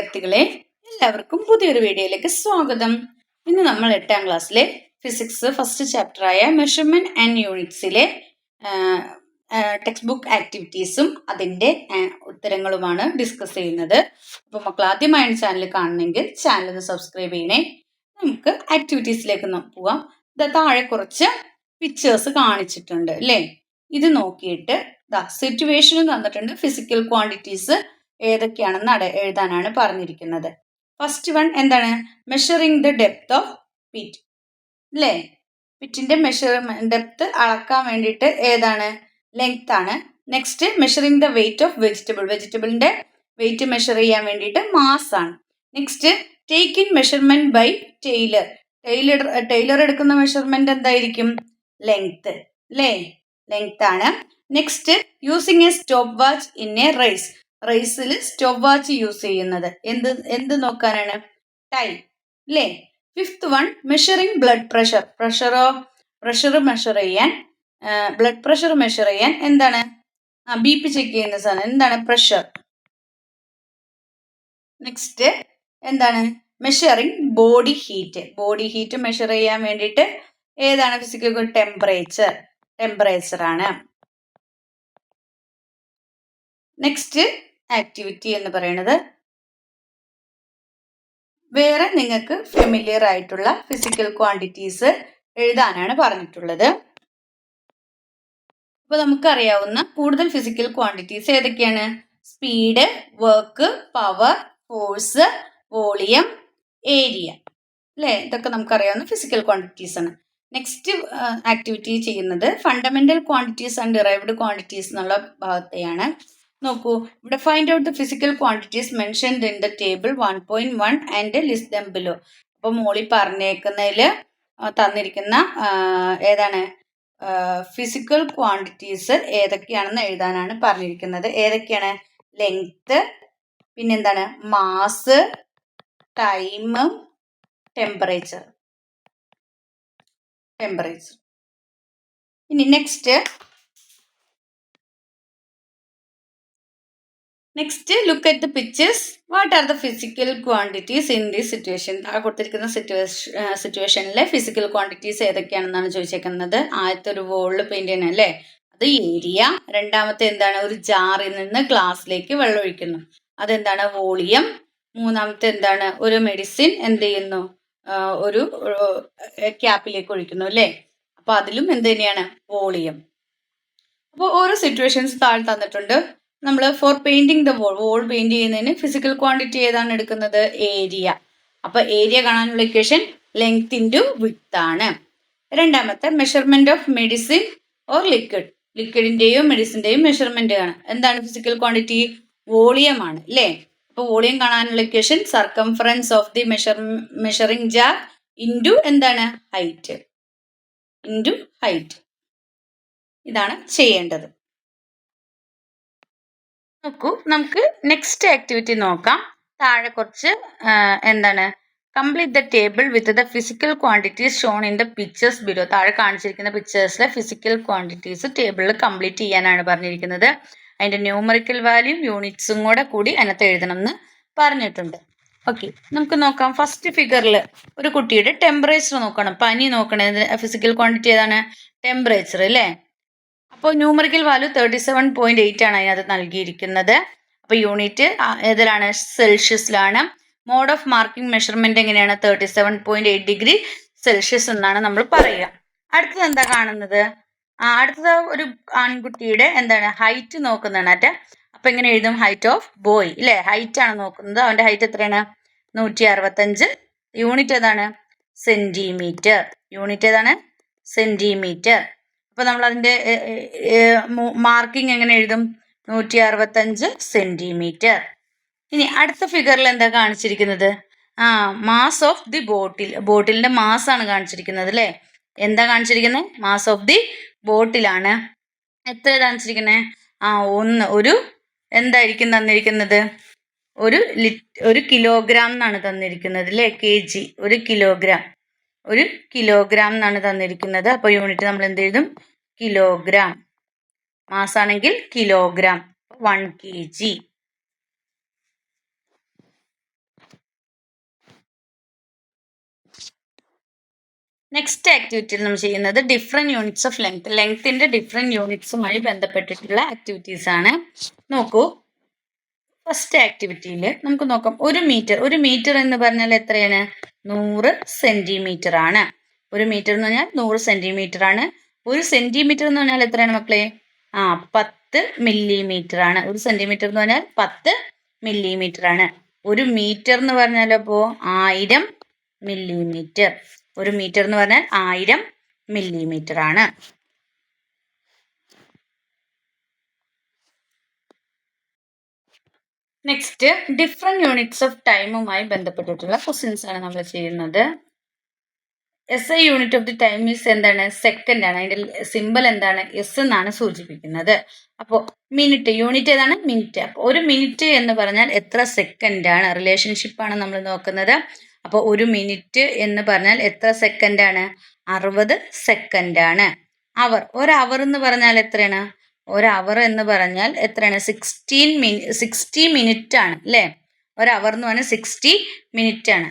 വിദ്യാർത്ഥികളെ, എല്ലാവർക്കും പുതിയൊരു വീഡിയോയിലേക്ക് സ്വാഗതം. ഇന്ന് നമ്മൾ 8ാം ക്ലാസ്സിലെ ഫിസിക്സ് ഫസ്റ്റ് ചാപ്റ്ററായ മെഷർമെന്റ് ആൻഡ് യൂണിറ്റ്സിലെ ടെക്സ്റ്റ് ബുക്ക് ആക്ടിവിറ്റീസും അതിൻ്റെ ഉത്തരങ്ങളുമാണ് ഡിസ്കസ് ചെയ്യുന്നത്. അപ്പോൾ മക്കൾ ആദ്യമായാണ് ചാനൽ കാണണമെങ്കിൽ ചാനൽ ഒന്ന് സബ്സ്ക്രൈബ് ചെയ്യണേ. നമുക്ക് ആക്ടിവിറ്റീസിലേക്ക് പോവാം. താഴെ കുറച്ച് പിക്ചേഴ്സ് കാണിച്ചിട്ടുണ്ട് അല്ലേ? ഇത് നോക്കിയിട്ട് സിറ്റുവേഷനും തന്നിട്ടുണ്ട്. ഫിസിക്കൽ ക്വാണ്ടിറ്റീസ് ഏതൊക്കെയാണെന്ന് എഴുതാനാണ് പറഞ്ഞിരിക്കുന്നത്. ഫസ്റ്റ് വൺ എന്താണ്? Measuring the depth of pit അല്ലേ? പിറ്റിന്റെ ഡെപ്ത് അളക്കാൻ വേണ്ടിയിട്ട് ഏതാണ്? ലെങ്ത് ആണ്. Next measuring the weight of വെജിറ്റബിളിന്റെ വെയിറ്റ് മെഷർ ചെയ്യാൻ വേണ്ടിയിട്ട് മാസ് ആണ്. Next take in measurement by tailor എടുക്കുന്ന മെഷർമെന്റ് എന്തായിരിക്കും? ലെങ്ത് അല്ലേ? ലെങ്ത് ആണ്. Next using a stopwatch in a റേസിൽ സ്റ്റോപ്പ് വാച്ച് യൂസ് ചെയ്യുന്നത് എന്ത് നോക്കാനാണ്? ടൈം അല്ലേ? Fifth one measuring blood pressure measure ചെയ്യാൻ ബ്ലഡ് പ്രഷർ മെഷർ ചെയ്യാൻ എന്താണ്? BP ചെക്ക് ചെയ്യുന്ന സാധനം എന്താണ്? പ്രഷർ. നെക്സ്റ്റ് എന്താണ്? മെഷറിംഗ് ബോഡി ഹീറ്റ് മെഷർ ചെയ്യാൻ വേണ്ടിയിട്ട് ഏതാണ് ഫിസിക്കൽ? ടെമ്പറേച്ചർ ആണ്. നെക്സ്റ്റ് ആക്ടിവിറ്റി എന്ന് പറയുന്നത് വേറെ നിങ്ങൾക്ക് ഫെമിലിയർ ആയിട്ടുള്ള ഫിസിക്കൽ ക്വാണ്ടിറ്റീസ് എഴുതാനാണ് പറഞ്ഞിട്ടുള്ളത്. അപ്പൊ നമുക്കറിയാവുന്ന കൂടുതൽ ഫിസിക്കൽ ക്വാണ്ടിറ്റീസ് ഏതൊക്കെയാണ്? Speed, work, power, force, volume, area അല്ലേ? ഇതൊക്കെ നമുക്കറിയാവുന്ന ഫിസിക്കൽ ക്വാണ്ടിറ്റീസ് ആണ്. നെക്സ്റ്റ് ആക്ടിവിറ്റി ചെയ്യുന്നത് fundamental quantities and derived quantities എന്നുള്ള ഭാഗത്തെയാണ്. നോക്കൂ, ഇവിടെ find out the physical quantities mentioned in the table 1.1 and list dum below. അപ്പോൾ മോളി പറഞ്ഞേക്കുന്നതിൽ തന്നിരിക്കുന്ന ഏതാണ് ഫിസിക്കൽ ക്വാണ്ടിറ്റീസ് ഏതൊക്കെയാണെന്ന് എഴുതാനാണ് പറഞ്ഞിരിക്കുന്നത്. ഏതൊക്കെയാണ്? ലെങ്ത്, പിന്നെന്താണ്? Mass, time, temperature. ഇനി next look at the pictures. What are the physical quantities in this situation? കൊടുത്തിരിക്കുന്ന സിറ്റുവേഷനിലെ ഫിസിക്കൽ ക്വാണ്ടിറ്റീസ് ഏതൊക്കെയാണെന്നാണ് ചോദിച്ചേക്കുന്നത്. ആദ്യത്തെ ഒരു വോളിൽ പെയിന്റ് ചെയ്യണം അല്ലേ? അത് ഏരിയ. രണ്ടാമത്തെ എന്താണ്? ഒരു ജാറിൽ നിന്ന് ഗ്ലാസ്സിലേക്ക് വെള്ളം ഒഴിക്കുന്നു, അതെന്താണ്? വോളിയം. മൂന്നാമത്തെ എന്താണ്? ഒരു മെഡിസിൻ എന്ത് ചെയ്യുന്നു? ഒരു ക്യാപ്പിലേക്ക് ഒഴിക്കുന്നു അല്ലേ? അപ്പൊ അതിലും എന്ത് തന്നെയാണ്? വോളിയം. അപ്പോൾ ഓരോ സിറ്റുവേഷൻസ് താഴെ തന്നിട്ടുണ്ട്. നമ്മൾ for painting the wall paint ചെയ്യുന്നതിന് ഫിസിക്കൽ ക്വാണ്ടിറ്റി ഏതാണ് എടുക്കുന്നത്? ഏരിയ. അപ്പൊ ഏരിയ കാണാനുള്ള ഇക്വേഷൻ ലെങ്ത് ഇൻറ്റു വിഡ്ത്ത് ആണ്. രണ്ടാമത്തെ മെഷർമെന്റ് ഓഫ് മെഡിസിൻ ഓർ ലിക്വിഡിന്റെയോ മെഡിസിന്റെയും മെഷർമെന്റ് ആണ്. എന്താണ് ഫിസിക്കൽ ക്വാണ്ടിറ്റി? വോളിയം ആണ് അല്ലേ? അപ്പൊ വോളിയം കാണാനുള്ള equation circumference of the measuring jar into എന്താണ്? ഹൈറ്റ്. ഇതാണ് ചെയ്യേണ്ടത്. നോക്കൂ, നമുക്ക് നെക്സ്റ്റ് ആക്ടിവിറ്റി നോക്കാം. താഴെ കുറച്ച് എന്താണ്? Complete the table with the physical quantities shown in the pictures below. താഴെ കാണിച്ചിരിക്കുന്ന പിക്ചേഴ്സിലെ ഫിസിക്കൽ ക്വാണ്ടിറ്റീസ് ടേബിളിൽ കംപ്ലീറ്റ് ചെയ്യാനാണ് പറഞ്ഞിരിക്കുന്നത്. അതിന്റെ ന്യൂമറിക്കൽ വാല്യൂ യൂണിറ്റ്സും കൂടി അതിനകത്ത് എഴുതണം എന്ന് പറഞ്ഞിട്ടുണ്ട്. ഓക്കെ, നമുക്ക് നോക്കാം. ഫസ്റ്റ് ഫിഗറിൽ ഒരു കുട്ടിയുടെ ടെമ്പറേച്ചർ നോക്കണം. പനി നോക്കണത് ഫിസിക്കൽ ക്വാണ്ടിറ്റി ഏതാണ്? ടെമ്പറേച്ചർ അല്ലേ? അപ്പോൾ ന്യൂമറിക്കൽ വാല്യൂ 37.8 ആണ് അതിനകത്ത് നൽകിയിരിക്കുന്നത്. അപ്പോൾ യൂണിറ്റ് ഏതിലാണ്? സെൽഷ്യസിലാണ്. മോഡ് ഓഫ് മാർക്കിംഗ് മെഷർമെന്റ് എങ്ങനെയാണ്? 37.8 ഡിഗ്രി സെൽഷ്യസ് എന്നാണ് നമ്മൾ പറയുക. അടുത്തത് എന്താ കാണുന്നത്? അടുത്തത് ഒരു ആൺകുട്ടിയുടെ എന്താണ്? ഹൈറ്റ് നോക്കുന്നതാണ്. അപ്പൊ എങ്ങനെ എഴുതും? ഹൈറ്റ് ഓഫ് ബോയ് ഇല്ലേ? ഹൈറ്റ് ആണ് നോക്കുന്നത്. അവന്റെ ഹൈറ്റ് എത്രയാണ്? 165. യൂണിറ്റ് ഏതാണ്? സെന്റിമീറ്റർ. അപ്പൊ നമ്മൾ അതിന്റെ മാർക്കിംഗ് എങ്ങനെ എഴുതും? 165 സെന്റിമീറ്റർ. ഇനി അടുത്ത ഫിഗറിൽ എന്താ കാണിച്ചിരിക്കുന്നത്? മാസ് ഓഫ് ദി ബോട്ടിലിന്റെ മാസ് ആണ് കാണിച്ചിരിക്കുന്നത് അല്ലേ? എന്താ കാണിച്ചിരിക്കുന്നത്? മാസ് ഓഫ് ദി ബോട്ടിലാണ്. എത്ര കാണിച്ചിരിക്കുന്നത്? 1. ഒരു എന്തായിരിക്കും തന്നിരിക്കുന്നത്? ഒരു കിലോഗ്രാം എന്നാണ് തന്നിരിക്കുന്നത് അല്ലേ? kg. ഒരു കിലോഗ്രാം എന്നാണ് തന്നിരിക്കുന്നത്. അപ്പോൾ യൂണിറ്റ് നമ്മൾ എന്ത് എഴുതും? കിലോഗ്രാം. മാസ് ആണെങ്കിൽ കിലോഗ്രാം. 1 kg. നെക്സ്റ്റ് ആക്ടിവിറ്റിയിൽ നമ്മൾ ചെയ്യുന്നത് ഡിഫറെൻറ്റ് യൂണിറ്റ്സ് ഓഫ് ലെങ്ത്തിൻ്റെ ഡിഫറെൻറ്റ് യൂണിറ്റ്സുമായി ബന്ധപ്പെട്ടിട്ടുള്ള ആക്ടിവിറ്റീസ് ആണ്. നോക്കൂ, ഫസ്റ്റ് ആക്ടിവിറ്റിയിൽ നമുക്ക് നോക്കാം. ഒരു മീറ്റർ എന്ന് പറഞ്ഞാൽ എത്രയാണ്? 100 സെന്റിമീറ്റർ ആണ്. ഒരു മീറ്റർ എന്ന് പറഞ്ഞാൽ 100 സെന്റിമീറ്റർ ആണ്. ഒരു സെന്റിമീറ്റർ എന്ന് പറഞ്ഞാൽ എത്രയാണ് മക്കളെ? 10 മില്ലിമീറ്റർ ആണ്. ഒരു സെന്റിമീറ്റർ എന്ന് പറഞ്ഞാൽ 10 മില്ലിമീറ്റർ ആണ്. ഒരു മീറ്റർ എന്ന് പറഞ്ഞാൽ അപ്പോൾ 1000 മില്ലിമീറ്റർ. ഒരു മീറ്റർ എന്ന് പറഞ്ഞാൽ 1000 മില്ലിമീറ്റർ ആണ്. നെക്സ്റ്റ് ഡിഫറെൻറ്റ് യൂണിറ്റ്സ് ഓഫ് ടൈമുമായി ബന്ധപ്പെട്ടിട്ടുള്ള ക്വസ്റ്റ്യൻസ് ആണ് നമ്മൾ ചെയ്യുന്നത്. SI unit of the time is എന്താണ്? സെക്കൻഡ് ആണ്. അതിൻ്റെ സിമ്പിൾ എന്താണ്? S എന്നാണ് സൂചിപ്പിക്കുന്നത്. അപ്പോൾ മിനിറ്റ്, യൂണിറ്റ് ഏതാണ്? മിനിറ്റ്. അപ്പോൾ ഒരു മിനിറ്റ് എന്ന് പറഞ്ഞാൽ എത്ര സെക്കൻഡ് ആണ്? റിലേഷൻഷിപ്പാണ് നമ്മൾ നോക്കുന്നത്. അപ്പോൾ ഒരു മിനിറ്റ് എന്ന് പറഞ്ഞാൽ എത്ര സെക്കൻഡ് ആണ്? 60 സെക്കൻഡ് ആണ്. ഒരു അവർ എന്ന് പറഞ്ഞാൽ എത്രയാണ്? ഒരു അവർ എന്ന് പറഞ്ഞാൽ എത്രയാണ്? 60 മിനിറ്റ് ആണ് അല്ലേ? ഒരു അവർ എന്ന് പറഞ്ഞാൽ 60 മിനിറ്റ് ആണ്.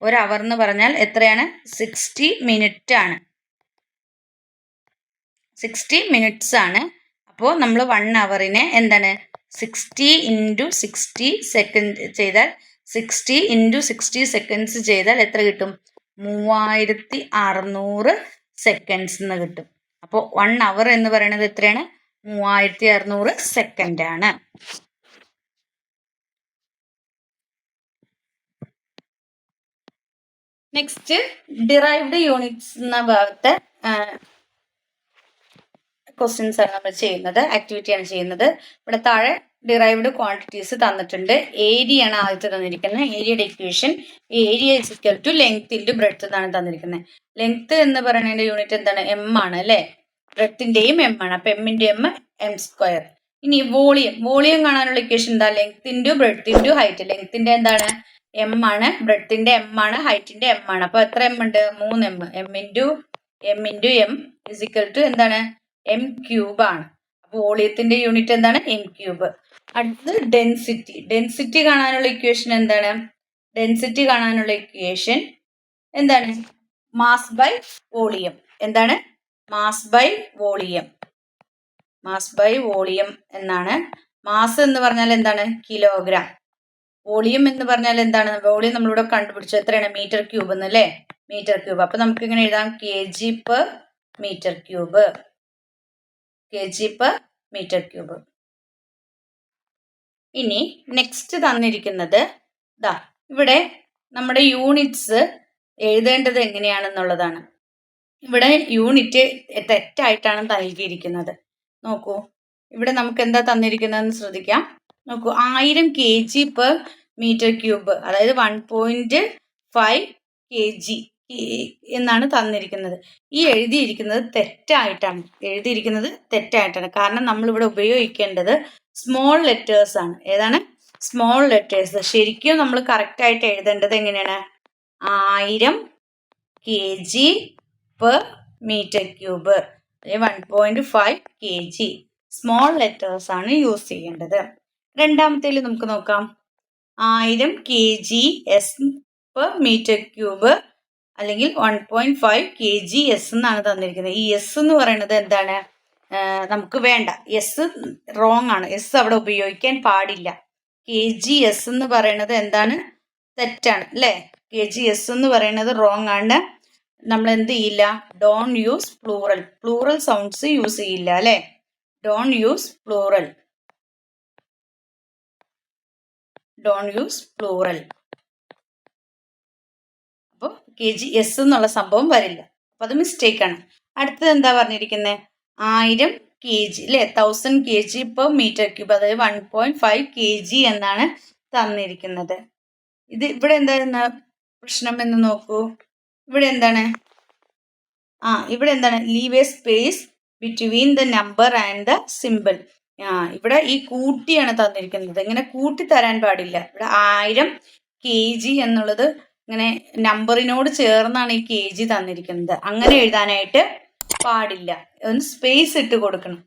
ഒരു അവർ എന്ന് പറഞ്ഞാൽ എത്രയാണ്? 60 മിനിറ്റ് ആണ്. 60 മിനിറ്റ്സ് ആണ്. അപ്പോൾ നമ്മൾ 1 അവറിനെ എന്താണ്? 60 × 60 സെക്കൻഡ് ചെയ്താൽ 60 × 60 സെക്കൻഡ്സ് ചെയ്താൽ എത്ര കിട്ടും? 3600 സെക്കൻഡ്സ് എന്ന് കിട്ടും. അപ്പോൾ 1 അവർ എന്ന് പറയുന്നത് എത്രയാണ്? 3600 സെക്കൻഡ് ആണ്. നെക്സ്റ്റ് ഡിറൈവ്ഡ് യൂണിറ്റ്സ് എന്ന ഭാഗത്തെ ക്വസ്റ്റ്യൻസ് ആണ് നമ്മൾ ചെയ്യുന്നത്, ആക്ടിവിറ്റിയാണ് ചെയ്യുന്നത്. ഇവിടെ താഴെ ഡിറൈവ്ഡ് ക്വാണ്ടിറ്റീസ് തന്നിട്ടുണ്ട്. ഏരിയ ആണ് ആദ്യത്തെ തന്നിരിക്കുന്നത്. ഏരിയയുടെ equation area is equal to length into breadth എന്നാണ് തന്നിരിക്കുന്നത്. ലെങ്ത് എന്ന് പറയുന്നതിന്റെ യൂണിറ്റ് എന്താണ്? M ആണ് അല്ലേ? ബ്രെഡ്ത്തിന്റെയും M ആണ്. അപ്പൊ M × M m². ഇനി വോളിയം കാണാനുള്ള ഇക്വേഷൻ എന്താ? Length into breadth into height. ലെങ്ത്തിന്റെ എന്താണ്? M ആണ്. ബ്രെഡ്ത്തിന്റെ M ആണ്. ഹൈറ്റിന്റെ M ആണ്. അപ്പൊ എത്ര M ഉണ്ട്? 3M. M × M is equal to എന്താണ്? m³ ആണ്. അപ്പൊ വോളിയത്തിന്റെ യൂണിറ്റ് എന്താണ്? m³. അടുത്തത് ഡെൻസിറ്റി കാണാനുള്ള ഇക്വേഷൻ എന്താണ്? ഡെൻസിറ്റി കാണാനുള്ള ഇക്വേഷൻ എന്താണ്? Mass by volume. എന്താണ്? Mass by volume. Mass by volume എന്നാണ്. മാസ് എന്ന് പറഞ്ഞാൽ എന്താണ്? കിലോഗ്രാം. വോളിയം എന്ന് പറഞ്ഞാൽ എന്താണ്? വോളിയം നമ്മളിവിടെ കണ്ടുപിടിച്ചു. എത്രയാണ്? m³ എന്നല്ലേ? m³. അപ്പൊ നമുക്ക് ഇങ്ങനെ എഴുതാം kg/m³. kg/m³. ഇനി നെക്സ്റ്റ് തന്നിരിക്കുന്നത് ഇവിടെ നമ്മുടെ യൂണിറ്റ്സ് എഴുതേണ്ടത് എങ്ങനെയാണെന്നുള്ളതാണ്. ഇവിടെ യൂണിറ്റ് തെറ്റായിട്ടാണ് നൽകിയിരിക്കുന്നത്. നോക്കൂ, ഇവിടെ നമുക്ക് എന്താ തന്നിരിക്കുന്നതെന്ന് ശ്രദ്ധിക്കാം. നോക്കൂ, 1000 kg/m³, അതായത് 1.5 kg എന്നാണ് തന്നിരിക്കുന്നത്. ഈ എഴുതിയിരിക്കുന്നത് തെറ്റായിട്ടാണ്. കാരണം നമ്മളിവിടെ ഉപയോഗിക്കേണ്ടത് സ്മോൾ ലെറ്റേഴ്സ് ആണ്. ഏതാണ്? Small letters. ശരിക്കും നമ്മൾ കറക്റ്റ് ആയിട്ട് എഴുതേണ്ടത് എങ്ങനെയാണ്? 1000 kg/m³, 1.5 kg. സ്മോൾ ലെറ്റേഴ്സ് ആണ് യൂസ് ചെയ്യേണ്ടത്. രണ്ടാമത്തേൽ നമുക്ക് നോക്കാം. 1000 kgs/m³, അല്ലെങ്കിൽ 1.5 kgs എന്നാണ് തന്നിരിക്കുന്നത്. ഈ S എന്ന് പറയുന്നത് എന്താണ്? നമുക്ക് വേണ്ട. S റോങ് ആണ്. S അവിടെ ഉപയോഗിക്കാൻ പാടില്ല. kgs എന്ന് പറയുന്നത് എന്താണ്? തെറ്റാണ് അല്ലേ? kgs എന്ന് പറയുന്നത് റോങ് ആണ്. നമ്മൾ എന്ത് ചെയ്യില്ല? Don't use plural sounds use ചെയ്യില്ല അല്ലേ? Don't use plural. അപ്പോൾ kgs എന്നുള്ള സംഭവം വരില്ല. അപ്പൊ അത് മിസ്റ്റേക്ക് ആണ്. അടുത്തത് എന്താ പറഞ്ഞിരിക്കുന്നത്? 1000 kg അല്ലെ? 1000 kg/m³, അതായത് 1.5 kg എന്നാണ് തന്നിരിക്കുന്നത്. ഇവിടെ എന്താ പ്രശ്നം എന്ന് നോക്കൂ. ഇവിടെ എന്താണ്? Leave A space between the number and the simple. ഇവിടെ ഈ കൂട്ടിയാണ് തന്നിരിക്കുന്നത്. ഇങ്ങനെ കൂട്ടി തരാൻ പാടില്ല. ഇവിടെ 1000 kg എന്നുള്ളത് ഇങ്ങനെ നമ്പറിനോട് ചേർന്നാണ് ഈ kg തന്നിരിക്കുന്നത്. അങ്ങനെ എഴുതാനായിട്ട് പാടില്ല. ഒന്ന് സ്പേസ് ഇട്ട് കൊടുക്കണം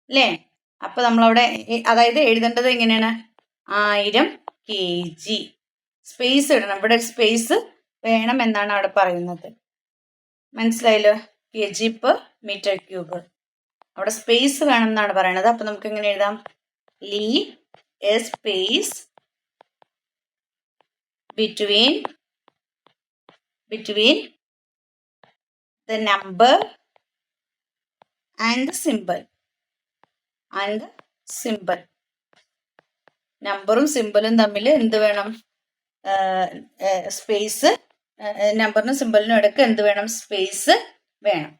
അല്ലേ? അപ്പൊ നമ്മളവിടെ അതായത് എഴുതേണ്ടത് എങ്ങനെയാണ്? 1000 kg. സ്പേസ് ഇടണം. ഇവിടെ സ്പേസ് വേണം എന്നാണ് അവിടെ പറയുന്നത്. മനസ്സിലായല്ലോ? kg/m³. അവിടെ സ്പേസ് വേണം എന്നാണ് പറയണത്. അപ്പൊ നമുക്ക് എങ്ങനെ എഴുതാം? Leave A space between the number and the symbol. നമ്പറും സിമ്പിളും തമ്മിൽ എന്ത് വേണം? സ്പേസ്. നമ്പറിനും സിമ്പിളിനും ഇടയ്ക്ക് എന്ത് വേണം? സ്പേസ് വേണം.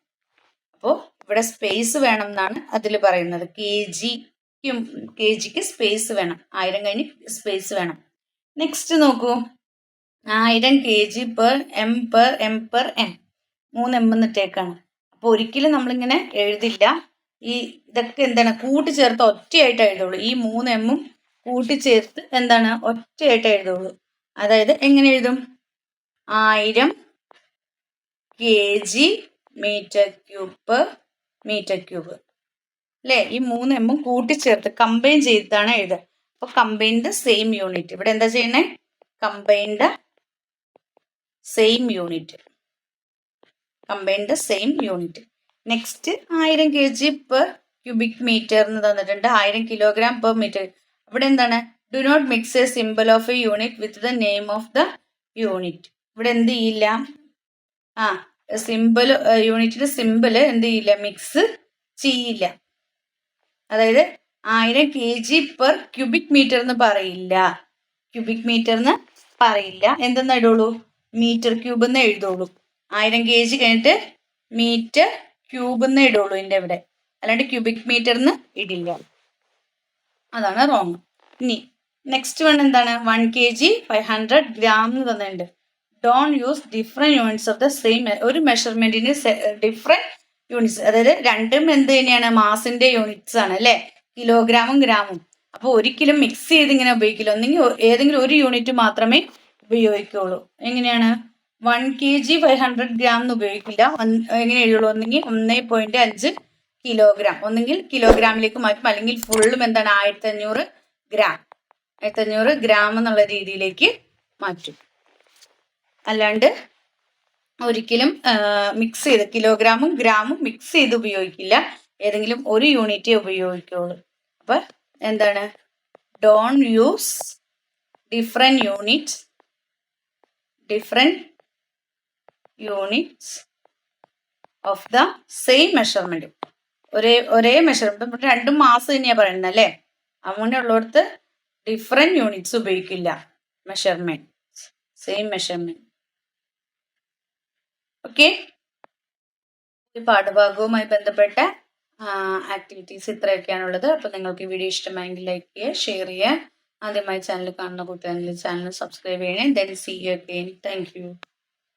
അപ്പോൾ ഇവിടെ സ്പേസ് വേണം എന്നാണ് അതിൽ പറയുന്നത്. kgക്ക് സ്പേസ് വേണം. 1000 കഴിഞ്ഞ് സ്പേസ് വേണം. നെക്സ്റ്റ് നോക്കൂ, 1000 kg/m/m. 3 m എന്നിട്ടേക്കാണ്. അപ്പോൾ ഒരിക്കലും നമ്മളിങ്ങനെ എഴുതില്ല. ഇതൊക്കെ എന്താണ്? കൂട്ടിച്ചേർത്ത് ഒറ്റയായിട്ട് എഴുതുള്ളൂ. ഈ 3 m കൂട്ടിച്ചേർത്ത് എന്താണ്? ഒറ്റയായിട്ട് എഴുതുള്ളൂ. അതായത് എങ്ങനെ എഴുതും? 1000 kg/m³. അല്ലേ? ഈ 3 m കൂട്ടിച്ചേർത്ത് കമ്പൈൻ ചെയ്തിട്ടാണ് എഴുതുക. അപ്പോൾ കമ്പൈൻ ദ സെയിം യൂണിറ്റ്. ഇവിടെ എന്താ ചെയ്യണേ? Combine the same unit. Next 1000 kg/m³ എന്ന് തന്നിട്ടുണ്ട്. 1000 kg/m. ഇവിടെ എന്താണ്? Do not mix a symbol of a unit with the name of the unit. ഇവിടെ എന്ത് ചെയ്യില്ല? യൂണിറ്റിന്റെ സിമ്പിൾ എന്ത് ചെയ്യില്ല? മിക്സ് ചെയ്യില്ല. അതായത് 1000 kg/m³ എന്ന് പറയില്ല. ക്യൂബിക് മീറ്റർ എന്ന് പറയില്ല. എന്തെന്ന് എഴുതുള്ളൂ? m³ എന്ന് എഴുതുള്ളൂ. 1000 kg കഴിഞ്ഞിട്ട് m³ എന്ന് ഇടുള്ളൂ ഇതിൻ്റെ ഇവിടെ. അല്ലാണ്ട് ക്യൂബിക് മീറ്റർ എന്ന് ഇടില്ല. അതാണ് റോങ്. ഇനി നെക്സ്റ്റ് വൺ എന്താണ്? 1 kg 500 gram എന്ന് തന്നിട്ടുണ്ട്. Don't use different units of the same. ഒരു മെഷർമെന്റിന് ഡിഫറെൻറ്റ് യൂണിറ്റ്സ്. അതായത് രണ്ടും എന്ത് തന്നെയാണ്? മാസിന്റെ യൂണിറ്റ്സ് ആണ് അല്ലേ? കിലോഗ്രാമും ഗ്രാമും. അപ്പോൾ ഒരിക്കലും മിക്സ് ചെയ്ത് ഇങ്ങനെ ഉപയോഗിക്കില്ല. ഒന്നെങ്കിൽ ഏതെങ്കിലും ഒരു യൂണിറ്റ് മാത്രമേ ഉപയോഗിക്കുള്ളൂ. എങ്ങനെയാണ്? 1 kg 500 gram എന്ന് ഉപയോഗിക്കില്ല. എങ്ങനെ എഴുതുള്ളൂ? ഒന്നെങ്കിൽ 1.5 കിലോഗ്രാം. ഒന്നെങ്കിൽ കിലോഗ്രാമിലേക്ക് മാറ്റും, അല്ലെങ്കിൽ ഫുള്ളും എന്താണ്? 1500 ഗ്രാം എന്നുള്ള രീതിയിലേക്ക് മാറ്റും. അല്ലാണ്ട് ഒരിക്കലും മിക്സ് ചെയ്ത് കിലോഗ്രാമും ഗ്രാമും മിക്സ് ചെയ്ത് ഉപയോഗിക്കില്ല. ഏതെങ്കിലും ഒരു യൂണിറ്റേ ഉപയോഗിക്കുള്ളൂ. അപ്പൊ എന്താണ്? Don't use different units of the same measurement. ഒരേ മെഷർമെന്റ്. രണ്ടും മാസ് തന്നെയാണ് പറയുന്നത് അല്ലേ? അങ്ങനെയുള്ളിടത്ത് ഡിഫറെൻറ്റ് യൂണിറ്റ്സ് ഉപയോഗിക്കില്ല. Same measurement. ഓക്കെ. ഈ പാഠഭാഗവുമായി ബന്ധപ്പെട്ട ആക്ടിവിറ്റീസ് ഇത്രയൊക്കെയാണുള്ളത്. അപ്പോൾ നിങ്ങൾക്ക് ഈ വീഡിയോ ഇഷ്ടമായെങ്കിൽ ലൈക്ക് ചെയ്യുക, ഷെയർ ചെയ്യുക. ആദ്യമായി ചാനൽ കാണുന്ന കൂട്ടുകാരെങ്കിൽ ചാനൽ സബ്സ്ക്രൈബ് ചെയ്യണേ. Then see you again. Thank U.